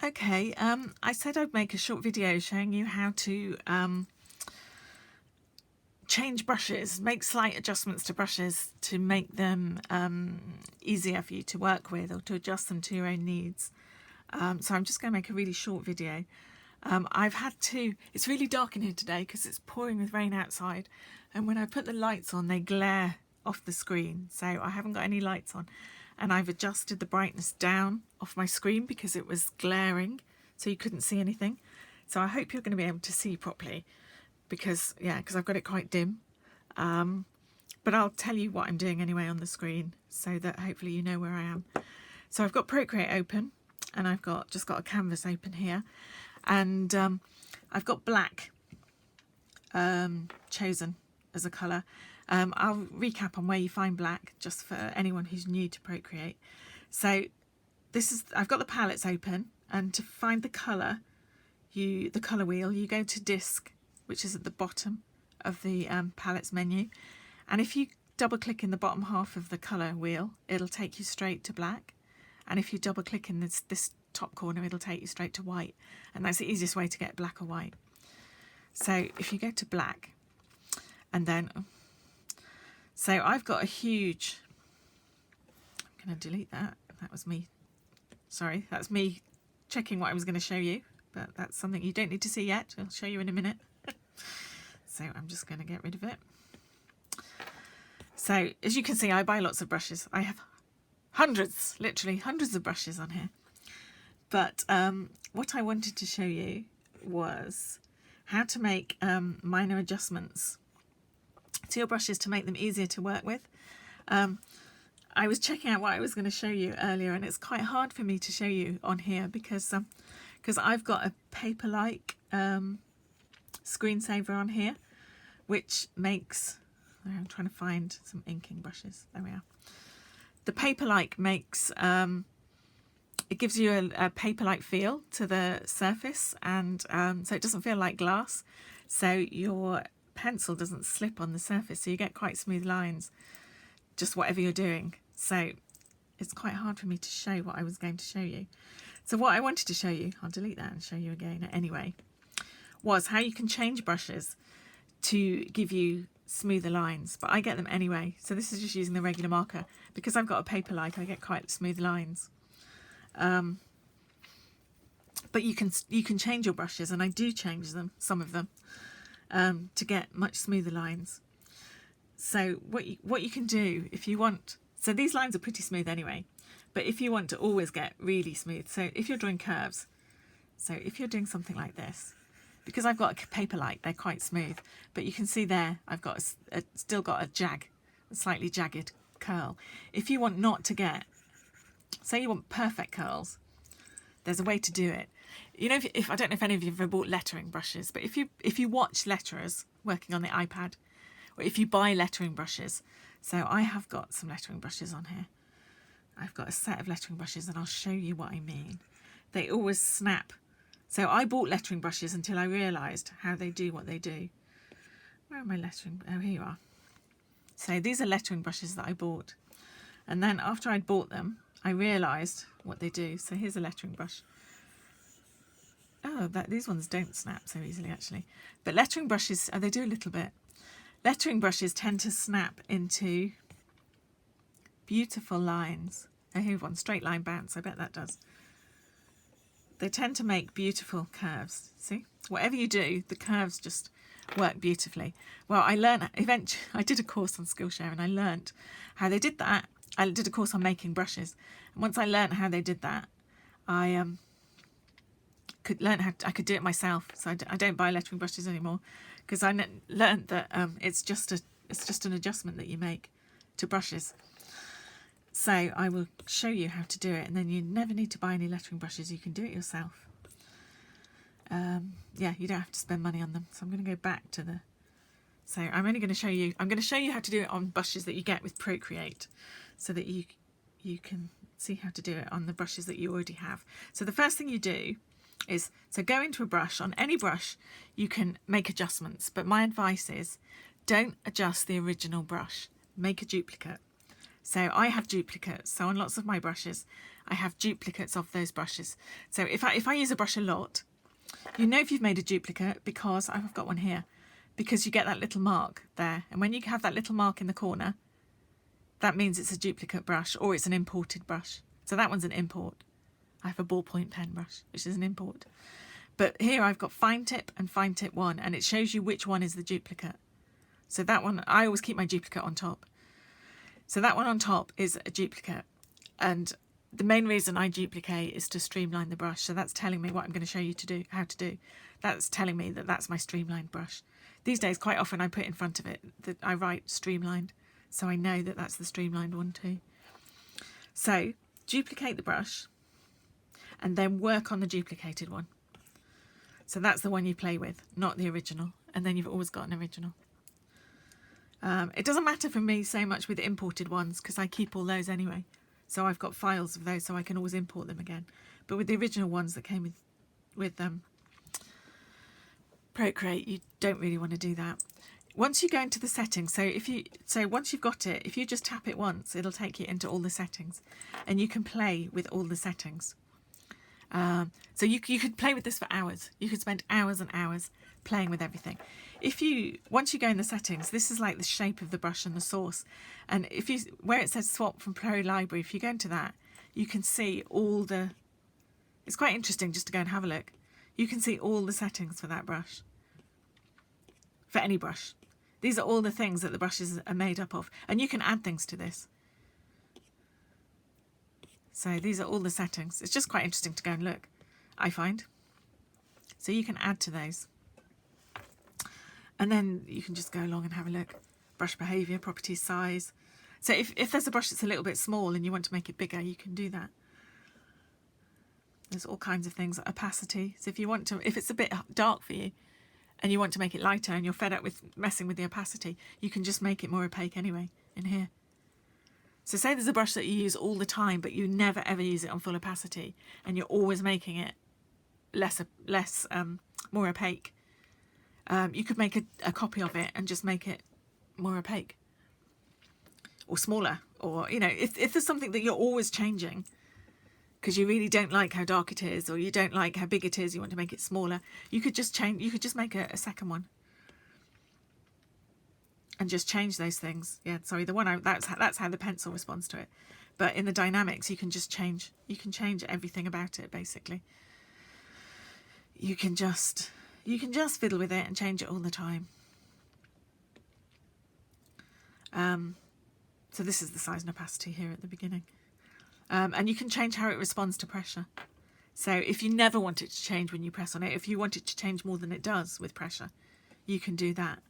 Okay, I said I'd make a short video showing you how to change brushes, make slight adjustments to brushes to make them easier for you to work with or to adjust them to your own needs. So I'm just going to make a really short video. I've had to, it's really dark in here today because it's pouring with rain outside, and when I put the lights on they glare off the screen, so I haven't got any lights on, and I've adjusted the brightness down off my screen because it was glaring so you couldn't see anything. So I hope you're going to be able to see properly because I've got it quite dim, but I'll tell you what I'm doing anyway on the screen so that hopefully you know where I am. So I've got Procreate open and I've just got a canvas open here, and I've got black chosen as a colour. I'll recap on where you find black just for anyone who's new to Procreate. So I've got the palettes open, and to find the colour, the colour wheel, you go to disc, which is at the bottom of the palettes menu, and if you double click in the bottom half of the colour wheel it'll take you straight to black, and if you double click in this top corner it'll take you straight to white, and that's the easiest way to get black or white. So if you go to black, and then so I've got a huge, I'm going to delete that was me, sorry, that's me checking what I was going to show you, but that's something you don't need to see yet, I'll show you in a minute. So I'm just going to get rid of it. So as you can see, I buy lots of brushes. I have hundreds, literally hundreds of brushes on here. But what I wanted to show you was how to make minor adjustments to your brushes to make them easier to work with. I was checking out what I was going to show you earlier, and it's quite hard for me to show you on here because I've got a paper-like screensaver on here, which makes, I'm trying to find some inking brushes, there we are. The paper-like makes, it gives you a paper-like feel to the surface, and so it doesn't feel like glass, so your pencil doesn't slip on the surface, so you get quite smooth lines, just whatever you're doing. So it's quite hard for me to show what I was going to show you. So what I wanted to show you, I'll delete that and show you again anyway, was how you can change brushes to give you smoother lines, but I get them anyway. So this is just using the regular marker. Because I've got a paper-like, I get quite smooth lines. But you can change your brushes, and I do change them, some of them, to get much smoother lines. So what you can do if you want, so these lines are pretty smooth anyway, but if you want to always get really smooth, so if you're drawing curves, so if you're doing something like this, because I've got a paper-like, they're quite smooth, but you can see there I've got still got a slightly jagged curl. If you want not to get, say you want perfect curls, there's a way to do it. You know, if I don't know if any of you have ever bought lettering brushes, but if you watch letterers working on the iPad, or if you buy lettering brushes, so I have got some lettering brushes on here. I've got a set of lettering brushes, and I'll show you what I mean. They always snap. So I bought lettering brushes until I realised how they do what they do. Where are my lettering? Oh, here you are. So these are lettering brushes that I bought. And then after I'd bought them, I realised what they do. So here's a lettering brush. Oh, these ones don't snap so easily actually. But lettering brushes, they do a little bit. Lettering brushes tend to snap into beautiful lines. Oh, here's one, straight line bounce, I bet that does. They tend to make beautiful curves. See, whatever you do, the curves just work beautifully. Well, I learned eventually. I did a course on Skillshare, and I learned how they did that. I did a course on making brushes, and once I learned how they did that, I could learn how I could do it myself. So I don't buy lettering brushes anymore because I learned that it's just an adjustment that you make to brushes. So I will show you how to do it, and then you never need to buy any lettering brushes. You can do it yourself. Yeah, you don't have to spend money on them. So I'm going to go back to the... So I'm only going to show you... I'm going to show you how to do it on brushes that you get with Procreate, so that you can see how to do it on the brushes that you already have. So the first thing you do is, so go into a brush. On any brush, you can make adjustments, but my advice is don't adjust the original brush. Make a duplicate. So I have duplicates. So on lots of my brushes, I have duplicates of those brushes. So if I use a brush a lot, you know if you've made a duplicate because I've got one here, because you get that little mark there. And when you have that little mark in the corner, that means it's a duplicate brush or it's an imported brush. So that one's an import. I have a ballpoint pen brush, which is an import. But here I've got fine tip and fine tip 1, and it shows you which one is the duplicate. So that one, I always keep my duplicate on top. So that one on top is a duplicate. And the main reason I duplicate is to streamline the brush. So that's telling me what I'm going to show you to do, how to do. That's telling me that that's my streamlined brush. These days, quite often I put in front of it that I write streamlined. So I know that that's the streamlined one too. So duplicate the brush and then work on the duplicated one. So that's the one you play with, not the original. And then you've always got an original. It doesn't matter for me so much with imported ones because I keep all those anyway. So I've got files of those so I can always import them again. But with the original ones that came with Procreate, you don't really want to do that. Once you go into the settings, so once you've got it, if you just tap it once, it'll take you into all the settings, and you can play with all the settings. So you could play with this for hours. You could spend hours and hours playing with everything. Once you go in the settings, this is like the shape of the brush and the source. And where it says swap from Pro Library, if you go into that, you can see it's quite interesting just to go and have a look. You can see all the settings for that brush. For any brush. These are all the things that the brushes are made up of. And you can add things to this. So these are all the settings. It's just quite interesting to go and look, I find. So you can add to those. And then you can just go along and have a look. Brush behaviour, properties, size. So if there's a brush that's a little bit small and you want to make it bigger, you can do that. There's all kinds of things. Opacity. So if it's a bit dark for you and you want to make it lighter and you're fed up with messing with the opacity, you can just make it more opaque anyway in here. So say there's a brush that you use all the time, but you never ever use it on full opacity, and you're always making it more opaque. You could make a copy of it and just make it more opaque or smaller, or if there's something that you're always changing because you really don't like how dark it is, or you don't like how big it is, you want to make it smaller, you could just make a second one. And just change those things. Yeah, sorry, that's how the pencil responds to it. But in the dynamics, you can change everything about it basically. You can just fiddle with it and change it all the time. So this is the size and opacity here at the beginning. And you can change how it responds to pressure. So if you never want it to change when you press on it, if you want it to change more than it does with pressure, you can do that.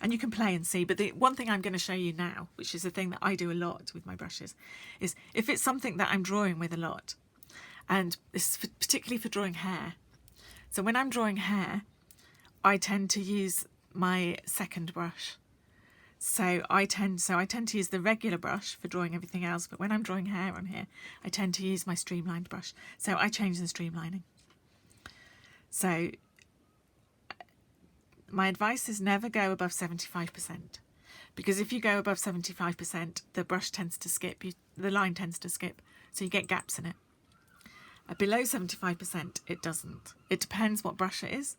And you can play and see. But the one thing I'm going to show you now, which is a thing that I do a lot with my brushes, is if it's something that I'm drawing with a lot, and this is particularly for drawing hair. So when I'm drawing hair, I tend to use my second brush. So I tend to use the regular brush for drawing everything else, but when I'm drawing hair on here, I tend to use my streamlined brush. So I change the streamlining. So my advice is never go above 75%, because if you go above 75%, the brush tends to skip, the line tends to skip, so you get gaps in it. Below 75%, it doesn't. It depends what brush it is.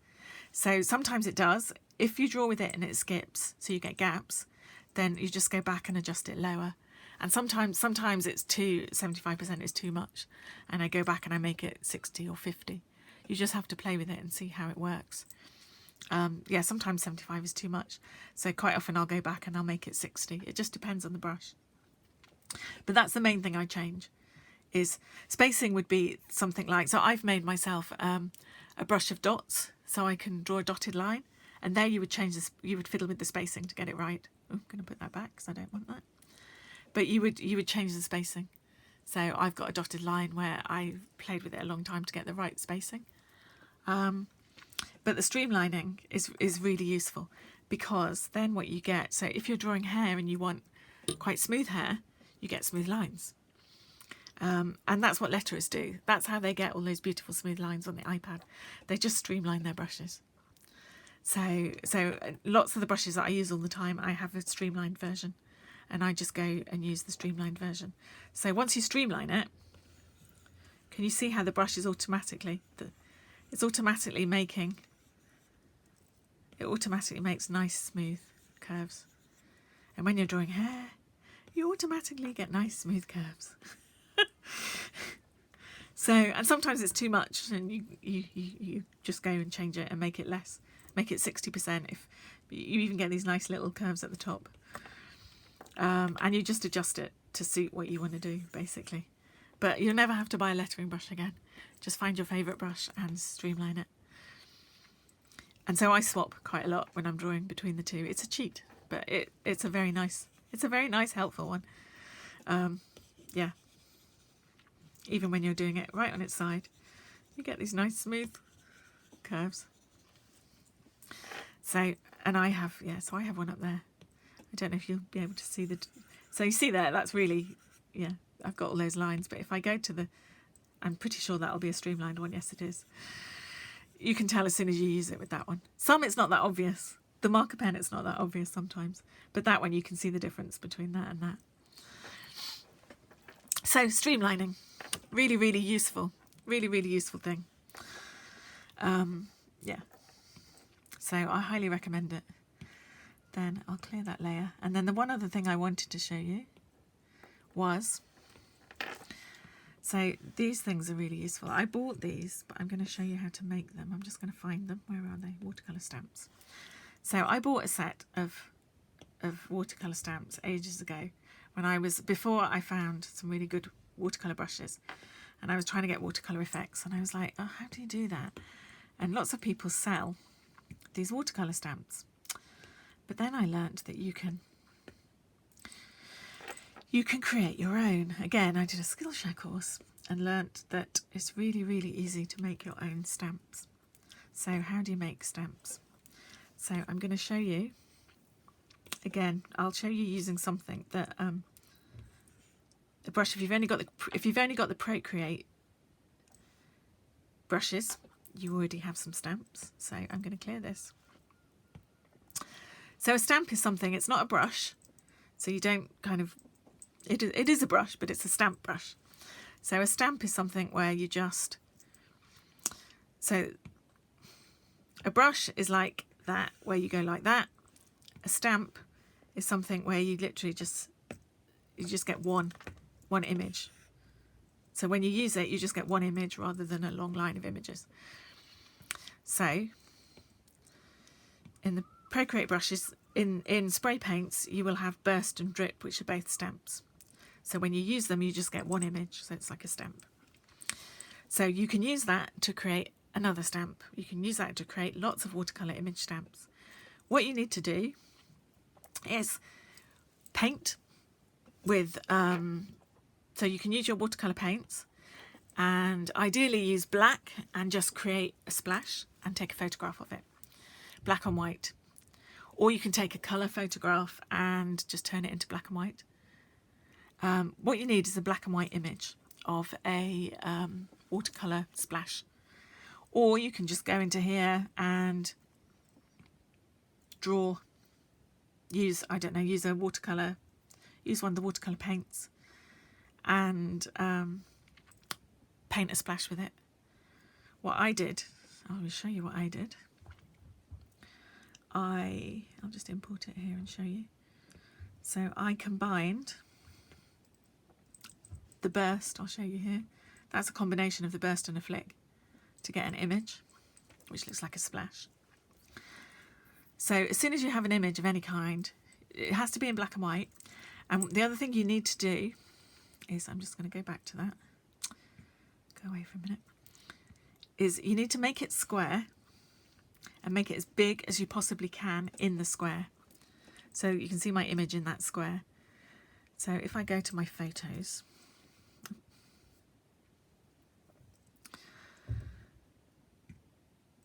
So sometimes it does. If you draw with it and it skips, so you get gaps, then you just go back and adjust it lower. And sometimes 75% is too much, and I go back and I make it 60 or 50. You just have to play with it and see how it works. Sometimes 75 is too much, so quite often I'll go back and I'll make it 60. It just depends on the brush. But that's the main thing I change. Is spacing would be something like, so I've made myself a brush of dots so I can draw a dotted line, and there you would change this, you would fiddle with the spacing to get it right. Oh, I'm going to put that back because I don't want that. But you would change the spacing. So I've got a dotted line where I played with it a long time to get the right spacing. But the streamlining is really useful, because then what you get, so if you're drawing hair and you want quite smooth hair, you get smooth lines. And that's what letterers do. That's how they get all those beautiful smooth lines on the iPad. They just streamline their brushes. So lots of the brushes that I use all the time, I have a streamlined version. and I just go and use the streamlined version. So once you streamline it, can you see how the brush is automatically, it automatically makes nice smooth curves. And when you're drawing hair, you automatically get nice smooth curves. So, and sometimes it's too much, and you just go and change it and make it less, make it 60%. If you even get these nice little curves at the top, and you just adjust it to suit what you want to do, basically. But you'll never have to buy a lettering brush again. Just find your favourite brush and streamline it. And so I swap quite a lot when I'm drawing between the two. It's a cheat, but it's a very nice, helpful one. Yeah. Even when you're doing it right on its side, you get these nice smooth curves. So, and I have one up there. I don't know if you'll be able to see so you see there, that's really, yeah, I've got all those lines. But if I go to I'm pretty sure that'll be a streamlined one. Yes, it is. You can tell as soon as you use it with that one. Some it's not that obvious. The marker pen, it's not that obvious sometimes. But that one, you can see the difference between that and that. So streamlining, really, really useful. Really, really useful thing. Yeah. So I highly recommend it. Then I'll clear that layer. And then the one other thing I wanted to show you was... So these things are really useful. I bought these, but I'm going to show you how to make them. I'm just going to find them. Where are they? Watercolour stamps. So I bought a set of watercolour stamps ages ago before I found some really good watercolour brushes, and I was trying to get watercolour effects, and I was like, oh, how do you do that? And lots of people sell these watercolour stamps. But then I learnt that you can create your own. Again, I did a Skillshare course and learnt that it's really, really easy to make your own stamps. So how do you make stamps? So I'm going to show you. Again, I'll show you using something that the brush. If you've only got the Procreate brushes, you already have some stamps. So I'm going to clear this. So a stamp is something. It's not a brush, so you don't kind of. It is a brush, but it's a stamp brush. So a stamp is something where you just... So a brush is like that, where you go like that. A stamp is something where you literally just get one image. So when you use it, you just get one image rather than a long line of images. So in the Procreate brushes, in spray paints, you will have burst and drip, which are both stamps. So when you use them, you just get one image, so it's like a stamp. So you can use that to create another stamp. You can use that to create lots of watercolour image stamps. What you need to do is paint with, so you can use your watercolour paints, and ideally use black and just create a splash and take a photograph of it, black and white. Or you can take a colour photograph and just turn it into black and white. What you need is a black and white image of a watercolour splash. Or you can just go into here and draw, use a watercolour, use one of the watercolour paints and paint a splash with it. What I did, I will show you what I did. I'll just import it here and show you. So I combined the burst, I'll show you here. That's a combination of the burst and a flick to get an image, which looks like a splash. So as soon as you have an image of any kind, it has to be in black and white. And the other thing you need to do is, I'm just going to go back to that, go away for a minute, is you need to make it square and make it as big as you possibly can in the square. So you can see my image in that square. So if I go to my photos,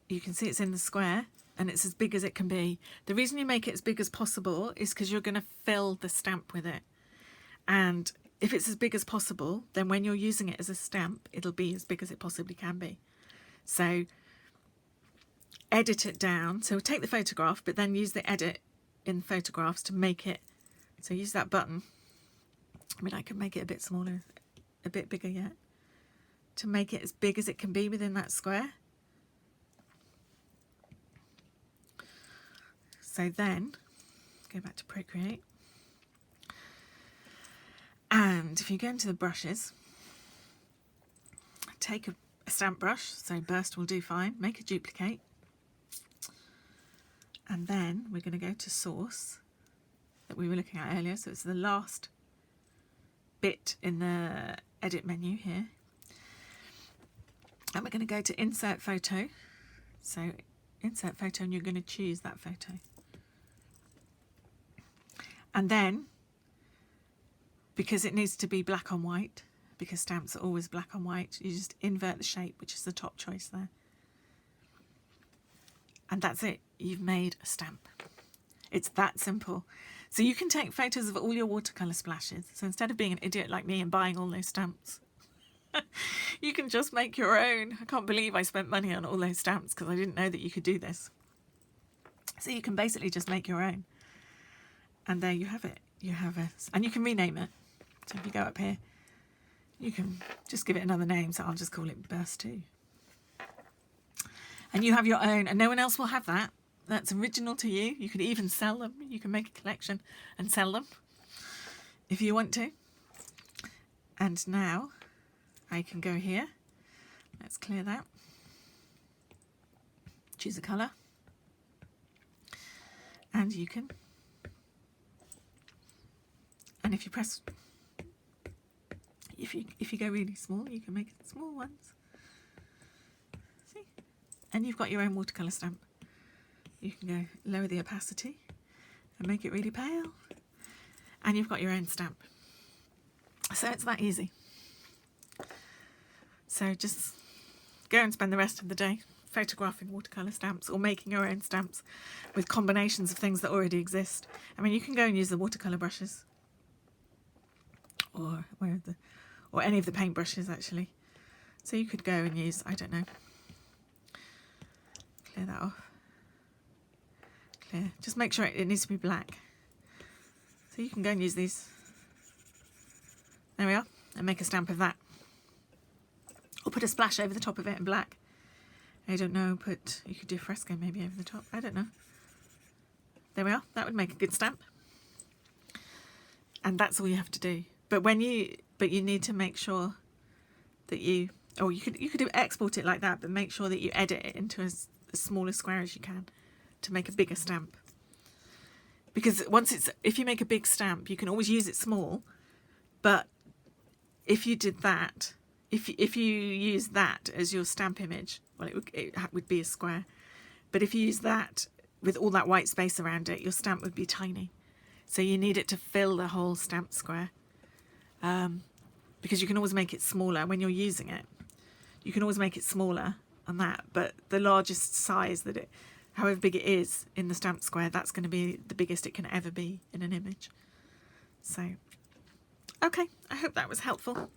you can see it's in the square and it's as big as it can be. The reason you make it as big as possible is because you're going to fill the stamp with it. And if it's as big as possible, then when you're using it as a stamp, it'll be as big as it possibly can be. So edit it down. So take the photograph, but then use the edit in photographs to make it So use that button. I mean, I can make it a bit smaller, a bit bigger yet, to make it as big as it can be within that square. So then, go back to Procreate. And if you go into the brushes, take a stamp brush, so burst will do fine, make a duplicate. And then we're going to go to source that we were looking at earlier. So it's the last bit in the edit menu here. And we're going to go to insert photo. So insert photo, and you're going to choose that photo. And then, because it needs to be black on white, because stamps are always black on white, you just invert the shape, which is the top choice there. And that's it. You've made a stamp. It's that simple. So you can take photos of all your watercolour splashes. So instead of being an idiot like me and buying all those stamps, you can just make your own. I can't believe I spent money on all those stamps because I didn't know that you could do this. So you can basically just make your own. And there you have it. You have it. And you can rename it. So if you go up here, you can just give it another name. So I'll just call it Burst 2. And you have your own, and no one else will have that. That's original to you. You could even sell them. You can make a collection and sell them if you want to. And now I can go here. Let's clear that. Choose a colour. And you can, and if you press, if you go really small, you can make small ones. See? And you've got your own watercolour stamp. You can go lower the opacity and make it really pale. And you've got your own stamp. So it's that easy. So just go and spend the rest of the day photographing watercolour stamps or making your own stamps with combinations of things that already exist. I mean, you can go and use the watercolour brushes or any of the paint brushes actually. So you could go and use, I don't know, clear that off. Clear. Just make sure it needs to be black. So you can go and use these. There we are. And make a stamp of that. Or put a splash over the top of it in black. I don't know, you could do a fresco maybe over the top. I don't know. There we are. That would make a good stamp. And that's all you have to do. But you need to make sure that you could export it like that, but make sure that you edit it into as small a square as you can to make a bigger stamp. Because if you make a big stamp, you can always use it small, but if you did that, if you use that as your stamp image, well, it would be a square. But if you use that with all that white space around it, your stamp would be tiny. So you need it to fill the whole stamp square. Because you can always make it smaller when you're using it. You can always make it smaller on that, but the largest size however big it is in the stamp square, that's going to be the biggest it can ever be in an image. So, okay, I hope that was helpful.